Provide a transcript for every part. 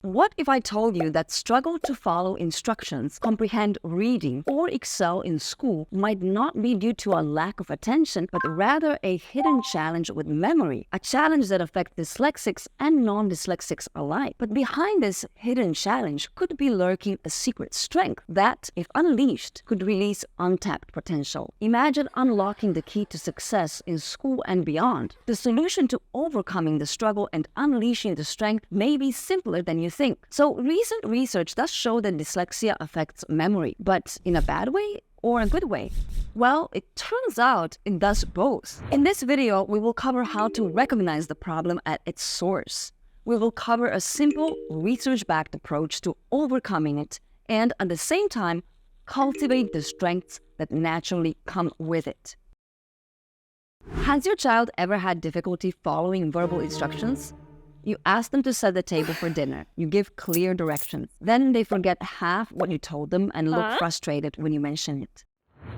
What if I told you that struggle to follow instructions, comprehend reading, or excel in school might not be due to a lack of attention, but rather a hidden challenge with memory, a challenge that affects dyslexics and non-dyslexics alike. But behind this hidden challenge could be lurking a secret strength that, if unleashed, could release untapped potential. Imagine unlocking the key to success in school and beyond. The solution to overcoming the struggle and unleashing the strength may be simpler than you think. So recent research does show that dyslexia affects memory, but in a bad way or a good way? Well, it turns out it does both. In this video, we will cover how to recognize the problem at its source. We will cover a simple, research-backed approach to overcoming it and, at the same time, cultivate the strengths that naturally come with it. Has your child ever had difficulty following verbal instructions? You ask them to set the table for dinner. You give clear directions. Then they forget half what you told them and look frustrated when you mention it.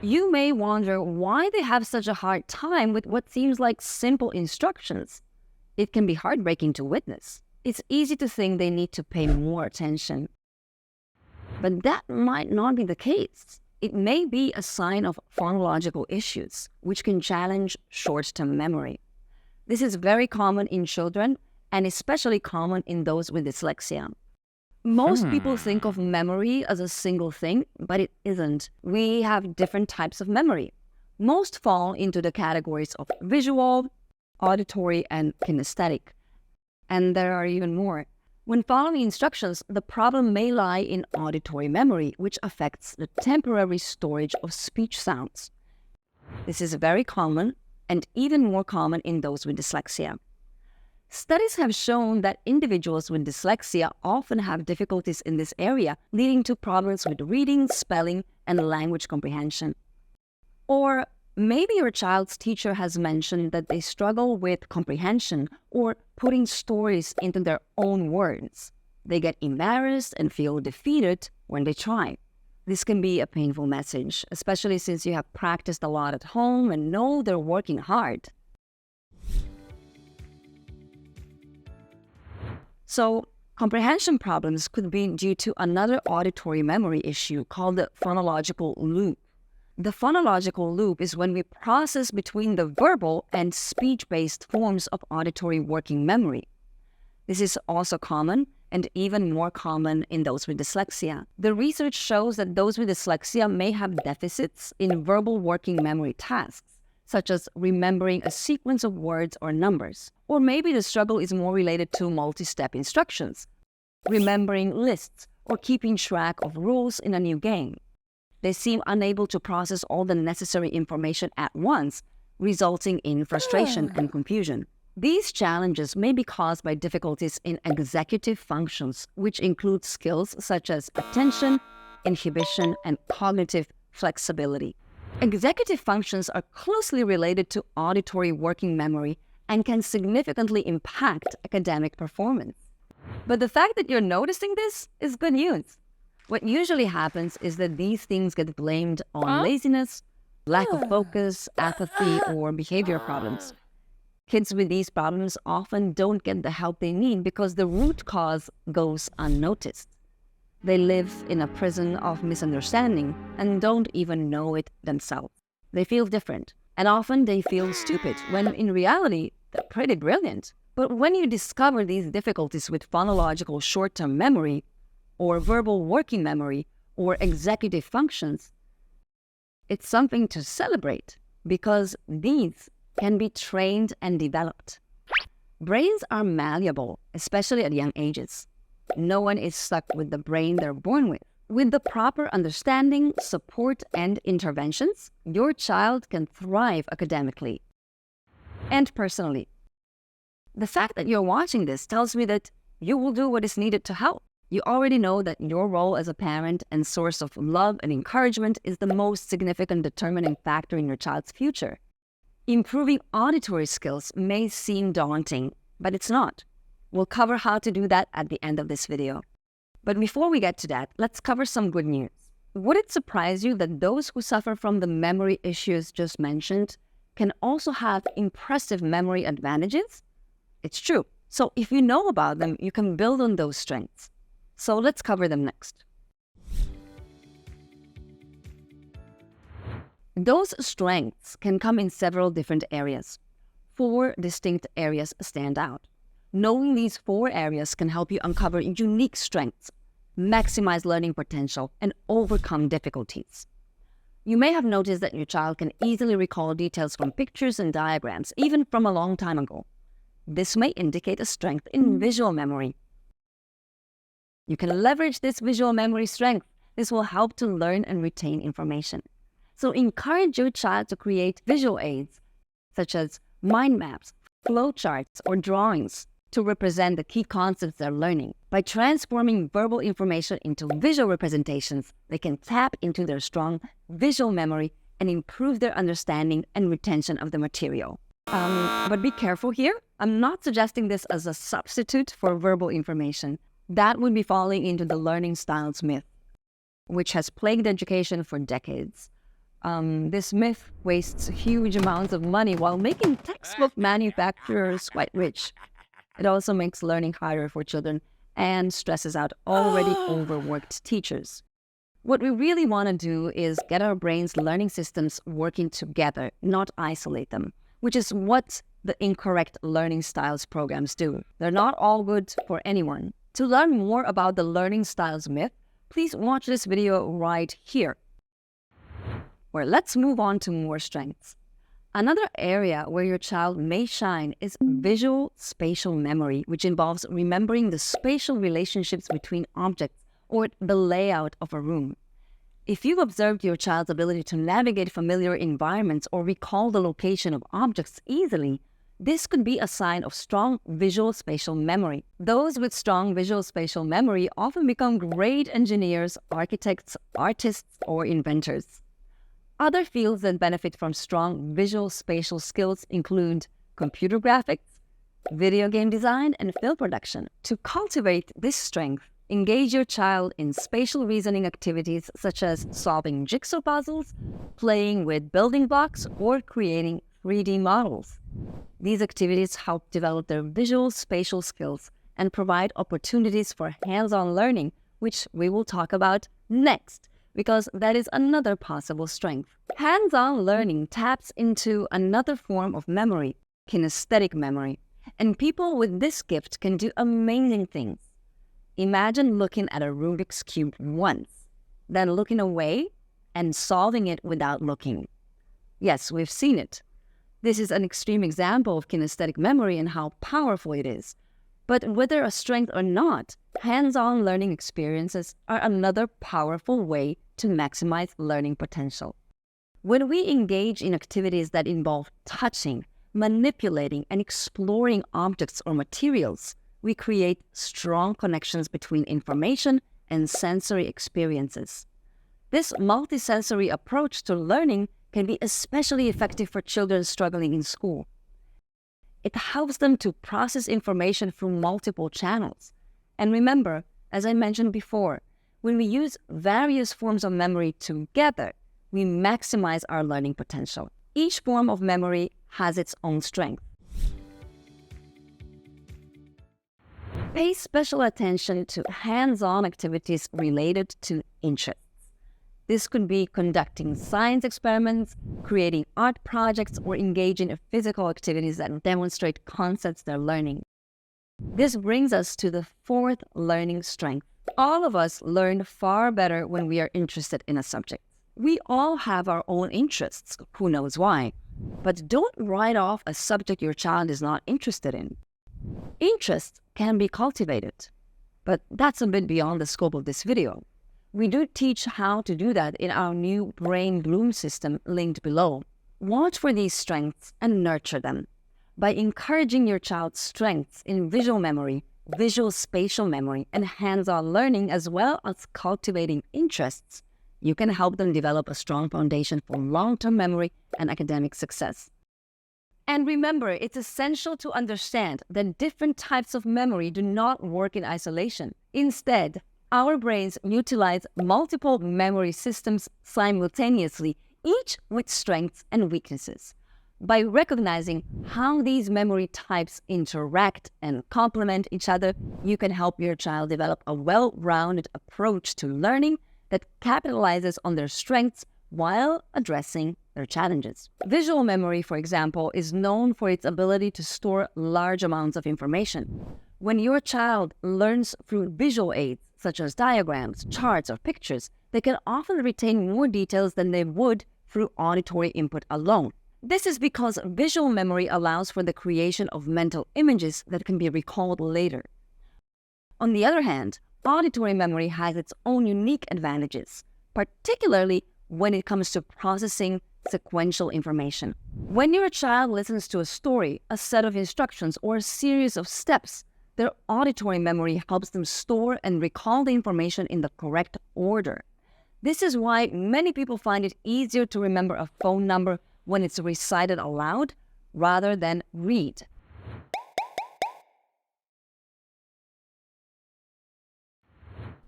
You may wonder why they have such a hard time with what seems like simple instructions. It can be heartbreaking to witness. It's easy to think they need to pay more attention. But that might not be the case. It may be a sign of phonological issues, which can challenge short-term memory. This is very common in children, and especially common in those with dyslexia. Most people think of memory as a single thing, but it isn't. We have different types of memory. Most fall into the categories of visual, auditory, and kinesthetic. And there are even more. When following instructions, the problem may lie in auditory memory, which affects the temporary storage of speech sounds. This is very common, and even more common in those with dyslexia. Studies have shown that individuals with dyslexia often have difficulties in this area, leading to problems with reading, spelling, and language comprehension. Or maybe your child's teacher has mentioned that they struggle with comprehension or putting stories into their own words. They get embarrassed and feel defeated when they try. This can be a painful message, especially since you have practiced a lot at home and know they're working hard. So, comprehension problems could be due to another auditory memory issue called the phonological loop. The phonological loop is when we process between the verbal and speech-based forms of auditory working memory. This is also common and even more common in those with dyslexia. The research shows that those with dyslexia may have deficits in verbal working memory tasks, such as remembering a sequence of words or numbers. Or maybe the struggle is more related to multi-step instructions, remembering lists, or keeping track of rules in a new game. They seem unable to process all the necessary information at once, resulting in frustration and confusion. These challenges may be caused by difficulties in executive functions, which include skills such as attention, inhibition, and cognitive flexibility. Executive functions are closely related to auditory working memory and can significantly impact academic performance. But the fact that you're noticing this is good news. What usually happens is that these things get blamed on laziness, lack of focus, apathy, or behavior problems. Kids with these problems often don't get the help they need because the root cause goes unnoticed. They live in a prison of misunderstanding and don't even know it themselves. They feel different, and often they feel stupid, when in reality, they're pretty brilliant. But when you discover these difficulties with phonological short-term memory, or verbal working memory, or executive functions, it's something to celebrate, because these can be trained and developed. Brains are malleable, especially at young ages. No one is stuck with the brain they're born with. With the proper understanding, support, and interventions, your child can thrive academically and personally. The fact that you're watching this tells me that you will do what is needed to help. You already know that your role as a parent and source of love and encouragement is the most significant determining factor in your child's future. Improving auditory skills may seem daunting, but it's not. We'll cover how to do that at the end of this video. But before we get to that, let's cover some good news. Would it surprise you that those who suffer from the memory issues just mentioned can also have impressive memory advantages? It's true. So if you know about them, you can build on those strengths. So let's cover them next. Those strengths can come in several different areas. 4 distinct areas stand out. Knowing these 4 areas can help you uncover unique strengths, maximize learning potential, and overcome difficulties. You may have noticed that your child can easily recall details from pictures and diagrams, even from a long time ago. This may indicate a strength in visual memory. You can leverage this visual memory strength. This will help to learn and retain information. So encourage your child to create visual aids, such as mind maps, flowcharts, or drawings to represent the key concepts they're learning. By transforming verbal information into visual representations, they can tap into their strong visual memory and improve their understanding and retention of the material. But be careful here. I'm not suggesting this as a substitute for verbal information. That would be falling into the learning styles myth, which has plagued education for decades. This myth wastes huge amounts of money while making textbook manufacturers quite rich. It also makes learning harder for children and stresses out already overworked teachers. What we really want to do is get our brain's learning systems working together, not isolate them, which is what the incorrect learning styles programs do. They're not all good for anyone. To learn more about the learning styles myth, please watch this video right here. Where let's move on to more strengths. Another area where your child may shine is visual-spatial memory, which involves remembering the spatial relationships between objects or the layout of a room. If you've observed your child's ability to navigate familiar environments or recall the location of objects easily, this could be a sign of strong visual-spatial memory. Those with strong visual-spatial memory often become great engineers, architects, artists, or inventors. Other fields that benefit from strong visual-spatial skills include computer graphics, video game design, and film production. To cultivate this strength, engage your child in spatial reasoning activities such as solving jigsaw puzzles, playing with building blocks, or creating 3D models. These activities help develop their visual-spatial skills and provide opportunities for hands-on learning, which we will talk about next, because that is another possible strength. Hands-on learning taps into another form of memory, kinesthetic memory, and people with this gift can do amazing things. Imagine looking at a Rubik's Cube once, then looking away and solving it without looking. Yes, we've seen it. This is an extreme example of kinesthetic memory and how powerful it is. But whether a strength or not, hands-on learning experiences are another powerful way to maximize learning potential. When we engage in activities that involve touching, manipulating, and exploring objects or materials, we create strong connections between information and sensory experiences. This multisensory approach to learning can be especially effective for children struggling in school. It helps them to process information through multiple channels. And remember, as I mentioned before, when we use various forms of memory together, we maximize our learning potential. Each form of memory has its own strength. Pay special attention to hands-on activities related to interests. This could be conducting science experiments, creating art projects, or engaging in physical activities that demonstrate concepts they're learning. This brings us to the 4th learning strength. All of us learn far better when we are interested in a subject. We all have our own interests, who knows why, but don't write off a subject your child is not interested in. Interest can be cultivated, but that's a bit beyond the scope of this video. We do teach how to do that in our new Brain Bloom system linked below. Watch for these strengths and nurture them. By encouraging your child's strengths in visual memory, visual-spatial memory, and hands-on learning, as well as cultivating interests, you can help them develop a strong foundation for long-term memory and academic success. And remember, it's essential to understand that different types of memory do not work in isolation. Instead, our brains utilize multiple memory systems simultaneously, each with strengths and weaknesses. By recognizing how these memory types interact and complement each other, you can help your child develop a well-rounded approach to learning that capitalizes on their strengths while addressing their challenges. Visual memory, for example, is known for its ability to store large amounts of information. When your child learns through visual aids, such as diagrams, charts, or pictures, they can often retain more details than they would through auditory input alone. This is because visual memory allows for the creation of mental images that can be recalled later. On the other hand, auditory memory has its own unique advantages, particularly when it comes to processing sequential information. When your child listens to a story, a set of instructions, or a series of steps, their auditory memory helps them store and recall the information in the correct order. This is why many people find it easier to remember a phone number when it's recited aloud rather than read.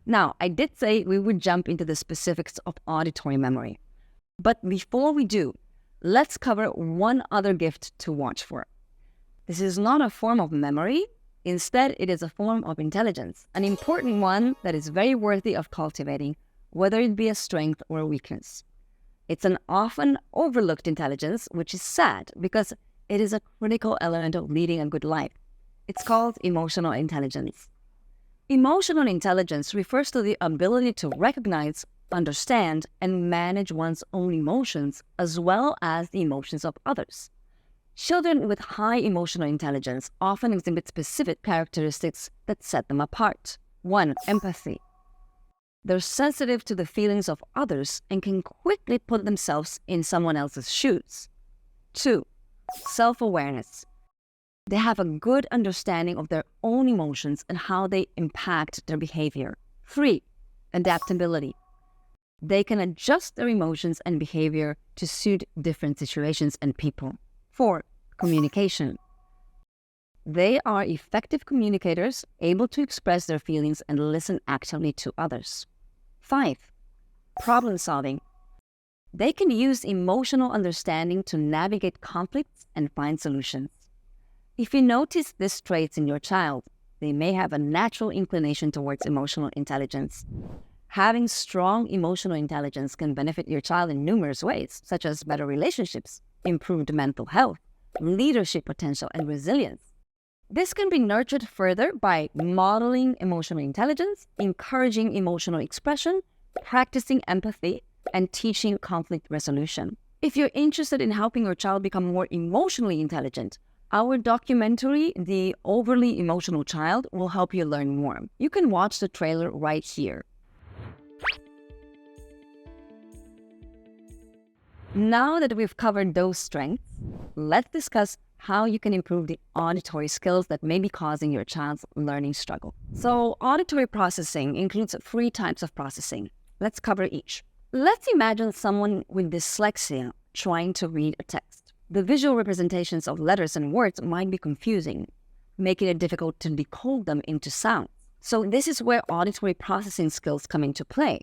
Now, I did say we would jump into the specifics of auditory memory. But before we do, let's cover one other gift to watch for. This is not a form of memory. Instead, it is a form of intelligence, an important one that is very worthy of cultivating, whether it be a strength or a weakness. It's an often overlooked intelligence, which is sad because it is a critical element of leading a good life. It's called emotional intelligence. Emotional intelligence refers to the ability to recognize, understand, and manage one's own emotions, as well as the emotions of others. Children with high emotional intelligence often exhibit specific characteristics that set them apart. 1. Empathy. They're sensitive to the feelings of others and can quickly put themselves in someone else's shoes. 2. Self-awareness. They have a good understanding of their own emotions and how they impact their behavior. 3. Adaptability. They can adjust their emotions and behavior to suit different situations and people. 4. Communication. They are effective communicators, able to express their feelings and listen actively to others. 5. Problem solving. They can use emotional understanding to navigate conflicts and find solutions. If you notice these traits in your child, they may have a natural inclination towards emotional intelligence. Having strong emotional intelligence can benefit your child in numerous ways, such as better relationships, improved mental health, leadership potential, and resilience. This can be nurtured further by modeling emotional intelligence, encouraging emotional expression, practicing empathy, and teaching conflict resolution. If you're interested in helping your child become more emotionally intelligent, our documentary, The Overly Emotional Child, will help you learn more. You can watch the trailer right here. Now that we've covered those strengths, let's discuss how you can improve the auditory skills that may be causing your child's learning struggle. So, auditory processing includes 3 types of processing. Let's cover each. Let's imagine someone with dyslexia trying to read a text. The visual representations of letters and words might be confusing, making it difficult to decode them into sounds. So this is where auditory processing skills come into play.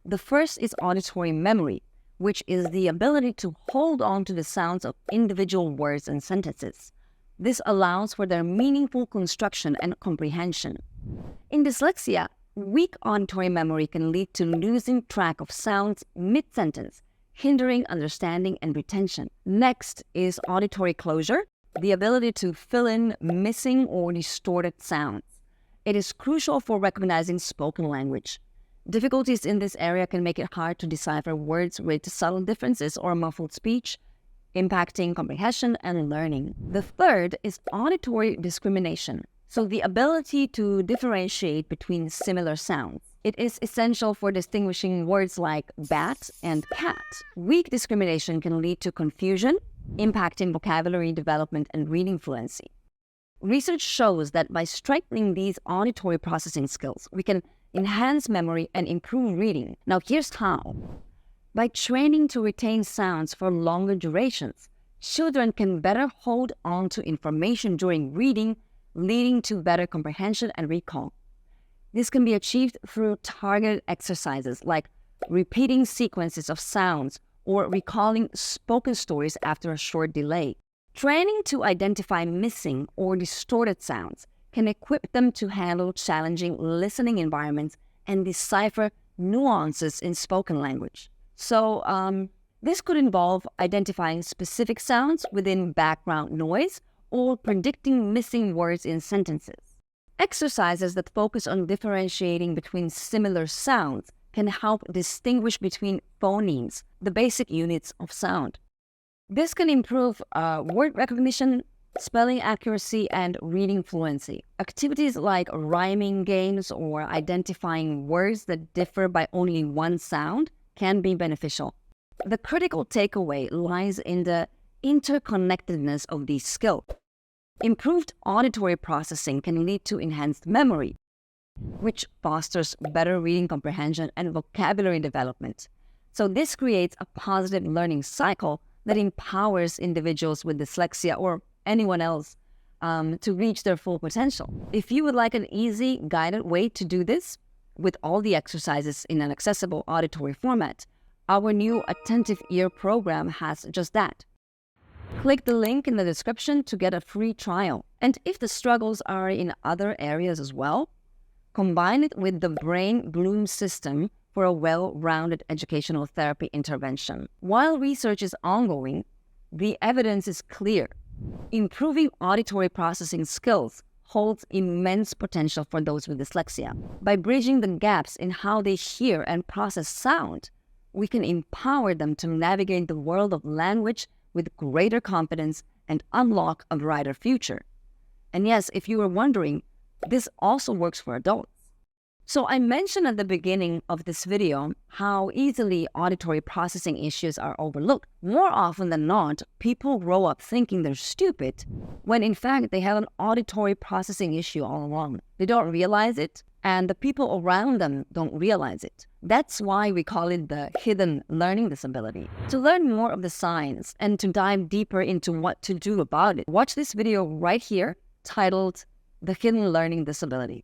The first is auditory memory, which is the ability to hold on to the sounds of individual words and sentences. This allows for their meaningful construction and comprehension. In dyslexia, weak auditory memory can lead to losing track of sounds mid-sentence, hindering understanding and retention. Next is auditory closure, the ability to fill in missing or distorted sounds. It is crucial for recognizing spoken language. Difficulties in this area can make it hard to decipher words with subtle differences or muffled speech, impacting comprehension and learning. The third is auditory discrimination, so the ability to differentiate between similar sounds. It is essential for distinguishing words like bat and cat. Weak discrimination can lead to confusion, impacting vocabulary development and reading fluency. Research shows that by strengthening these auditory processing skills, we can enhance memory and improve reading. Now here's how. By training to retain sounds for longer durations, children can better hold on to information during reading, leading to better comprehension and recall. This can be achieved through targeted exercises like repeating sequences of sounds or recalling spoken stories after a short delay. Training to identify missing or distorted sounds can equip them to handle challenging listening environments and decipher nuances in spoken language. So, this could involve identifying specific sounds within background noise or predicting missing words in sentences. Exercises that focus on differentiating between similar sounds can help distinguish between phonemes, the basic units of sound. This can improve word recognition, spelling accuracy, and reading fluency. Activities like rhyming games or identifying words that differ by only one sound can be beneficial. The critical takeaway lies in the interconnectedness of these skills. Improved auditory processing can lead to enhanced memory, which fosters better reading comprehension and vocabulary development. So this creates a positive learning cycle that empowers individuals with dyslexia or anyone else to reach their full potential. If you would like an easy, guided way to do this, with all the exercises in an accessible auditory format, our new Attentive Ear program has just that. Click the link in the description to get a free trial. And if the struggles are in other areas as well, combine it with the Brain Bloom system for a well-rounded educational therapy intervention. While research is ongoing, the evidence is clear. Improving auditory processing skills holds immense potential for those with dyslexia. By bridging the gaps in how they hear and process sound, we can empower them to navigate the world of language with greater confidence and unlock a brighter future. And yes, if you were wondering, this also works for adults. So I mentioned at the beginning of this video how easily auditory processing issues are overlooked. More often than not, people grow up thinking they're stupid when in fact they have an auditory processing issue all along. They don't realize it, and the people around them don't realize it. That's why we call it the hidden learning disability. To learn more of the science and to dive deeper into what to do about it, watch this video right here titled The Hidden Learning Disability.